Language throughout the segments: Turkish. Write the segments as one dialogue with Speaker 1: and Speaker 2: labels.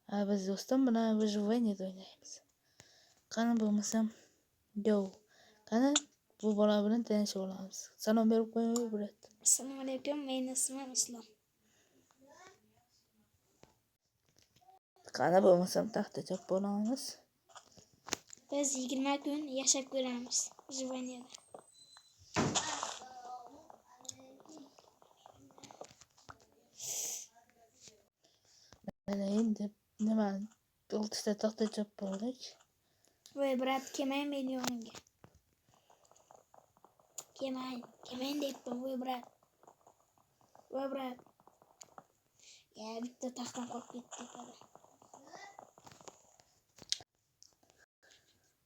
Speaker 1: Biz do'stim bilan выживание o'ynaymiz. Qani bo'lmasam, qani bu bola bilan tanishib olamiz. Salom berib qo'ying, brat.
Speaker 2: Assalomu alaykum, mening ismim Islom.
Speaker 1: Qani bo'lmasam taxta chop olamiz.
Speaker 2: Biz 20 kun yashab ko'ramiz Jivaniyada.
Speaker 1: Mana endi nima 6 ta taxta chop oldik.
Speaker 2: Voy brat, kelmang meni yonimga. Kelmang deyapman, voy brat. Ya, bitta taxtam qolib ketdi.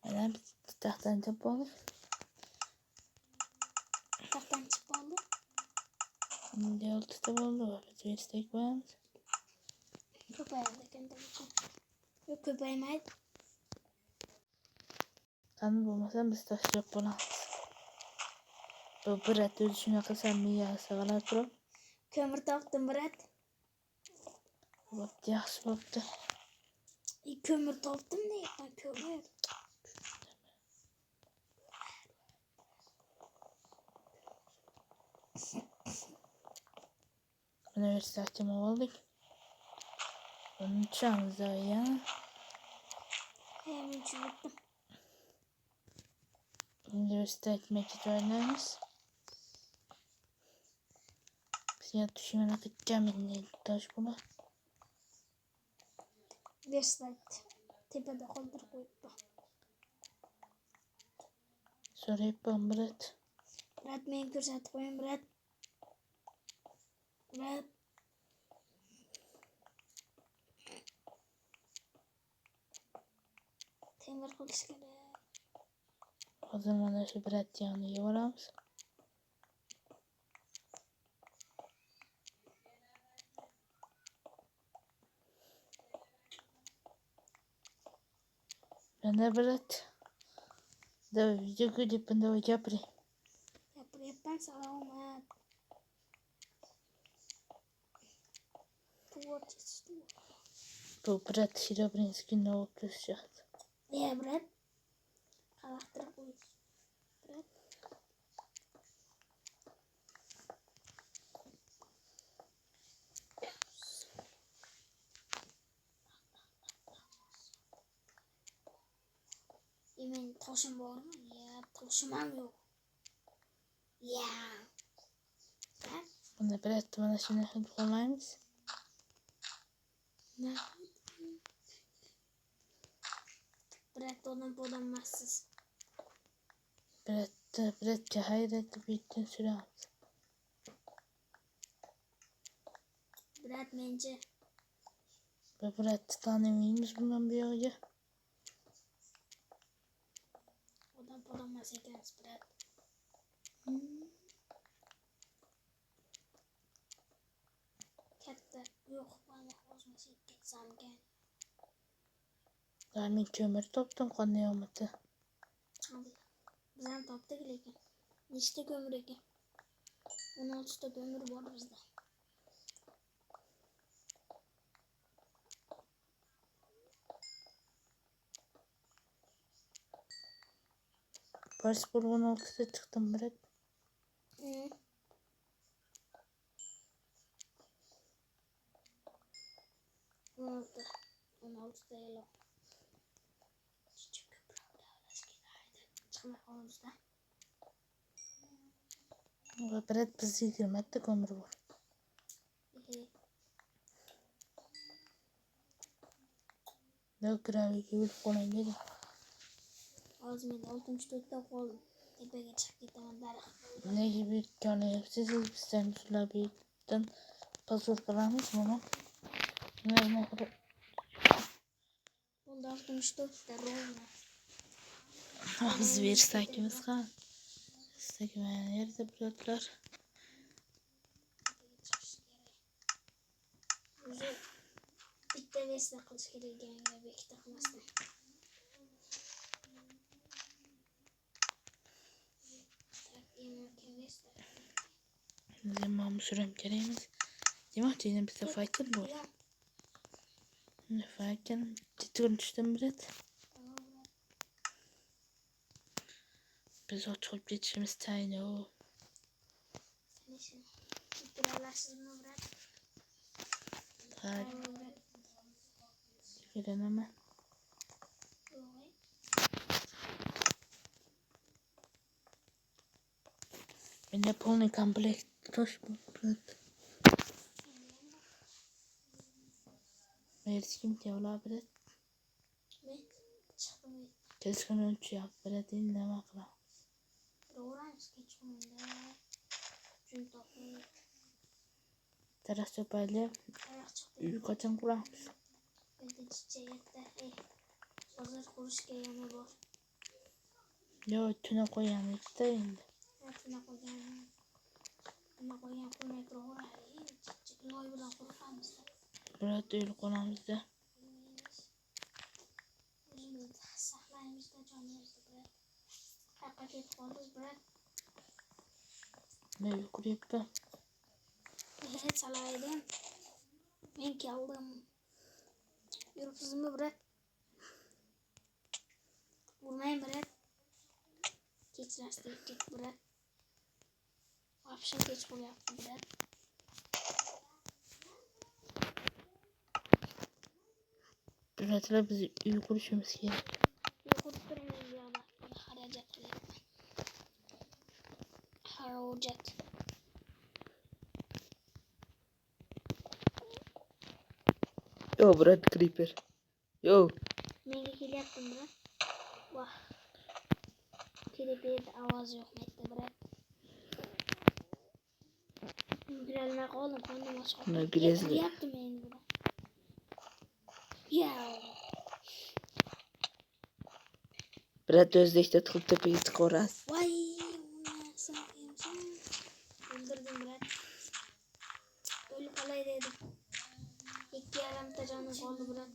Speaker 1: Mana bitta taxtani chop oldik.
Speaker 2: Taxtam chiqib qoldi.
Speaker 1: Endi 6 ta bo'ldi. Biz istak qo'yamiz.
Speaker 2: Ko'payadi ekan demoqchi. Yo'q, ko'paymaydi.
Speaker 1: Qani bo'lmasam biz taxta chop olamiz. Bu brat o'zi shunaqa samimiyati g'alati turib.
Speaker 2: Ko'mir topdim brat.
Speaker 1: Bo'pti, yaxshi bo'pti.
Speaker 2: Ko'mir topdim deyapman, ko'mir.
Speaker 1: Universitetga oldik. Buni tushamiz yana.
Speaker 2: Men tushundim.
Speaker 1: Universitet mekit oynaymiz. Bizga tushimini qilganminni tosh bo'lar.
Speaker 2: Universitet tepada qoldirib qo'yibdi.
Speaker 1: So'rayapman, brat.
Speaker 2: Brat, men ko'rsatib qo'ying, brat. Temir qilish kerak.
Speaker 1: Hozir mana shu brat yoniga boramiz. Mana brat. Давай videoga depin, давай gapiring.
Speaker 2: Gapiryapman, salomat.
Speaker 1: Bu brat Shirobrinskiy olib turishadi.
Speaker 2: Ya brat. Qalaqtirib qo'y. Brat. Men toshim bormi? Ya, toshim ham yo'q. Ya.
Speaker 1: Mana brat, mana shuni qilib qolmaymiz.
Speaker 2: Brat, odam emassiz.
Speaker 1: Bratga hayrat bittin suramiz.
Speaker 2: Brat, menchi.
Speaker 1: Bu bratni tanimaymiz bundan bu yoqqa.
Speaker 2: Odam emas ekansiz, brat. Katta yo'q, mana hozir ketsam ekan.
Speaker 1: Men ko'mir topdim, qanday omadi.
Speaker 2: Biz ham topdik lekin. Nechta ko'mir ekan? 16 ta ko'mir bor bizda.
Speaker 1: Barspor 16 ta chiqdim, brat.
Speaker 2: 16 ta e'lon. Chiqmay qolibdi.
Speaker 1: Brat, bizga 20 ta ko'mir bor. Graviga yurib qoling dedi.
Speaker 2: Hozir men 64 ta qoldim. Tepaga chiqib ketaman daraxt.
Speaker 1: Nega bu yerga olyapsiz? Bizdan shular bu yerdan pozor qilamiz buni. Nima qilib?
Speaker 2: Bo'ldi 64 ta rovna.
Speaker 1: Biz versakimiz qani? Istakman yerda bratlar.
Speaker 2: O'zi bitta versa qilish kerak ekan, ikkita qilmasdan.
Speaker 1: Zaman süren kerakmiz. Demoqchi, yana bitta fighter bor. Ne farken ciddi düştüm biraz.
Speaker 2: Tamam Berat.
Speaker 1: Biz oturup geçirimiz tayin o.
Speaker 2: Sen işin. İptilalaşsız mı Berat?
Speaker 1: Hayır.
Speaker 2: Tamam Berat.
Speaker 1: Girenemem.
Speaker 2: Ой.
Speaker 1: Меня полный комплект. Тоже был. Mersim diyorlar biraz.
Speaker 2: Ben çıktım.
Speaker 1: Keskin ölçü yap. Biraz dinlemek lazım.
Speaker 2: Doğraymış geçiminde. Çünkü toplu.
Speaker 1: Teras sopayla
Speaker 2: Ayak çıktı.
Speaker 1: yukarıdan kurarız.
Speaker 2: Ben de çiçeğe de. Pazar kuruş gelene var.
Speaker 1: Yo tüne koyan işte indi.
Speaker 2: Altına koyacağım. Ama koyacağım kurmayı kurur. Çiçekli oy buradan kurur mısın?
Speaker 1: Biraz öyle konamızda.
Speaker 2: Özümüzde saklayımızda canımızda bırak. Hakikat koluz bırak.
Speaker 1: Ne yukarıya da.
Speaker 2: Hiç salaydım. Ben kaldım. Yurtsuzumu bırak. Vurmayın bırak. Geç rastlayıp git bırak. Vapşın geç bul yaptı bırak.
Speaker 1: Biraz da biz yukarı düşmemiz gerek.
Speaker 2: Yukarı durmayın bir yana. Haracak bile. Haracak.
Speaker 1: Yo Brad Creeper. Yo.
Speaker 2: Ben hile yaptım bırak. Vah. Kiripirde avaz yok mette bırak. Girelmek oğlum konum açık.
Speaker 1: Ne girezli.
Speaker 2: Hile yaptım ben bırak. Ya.
Speaker 1: Brad özdeşte tıkıp tepeyi tıkoraz.
Speaker 2: Vay. Sen kimsin? Öldürdüm bırak. Ölü kalay dedim. İki yaram tacanı oldu bırak.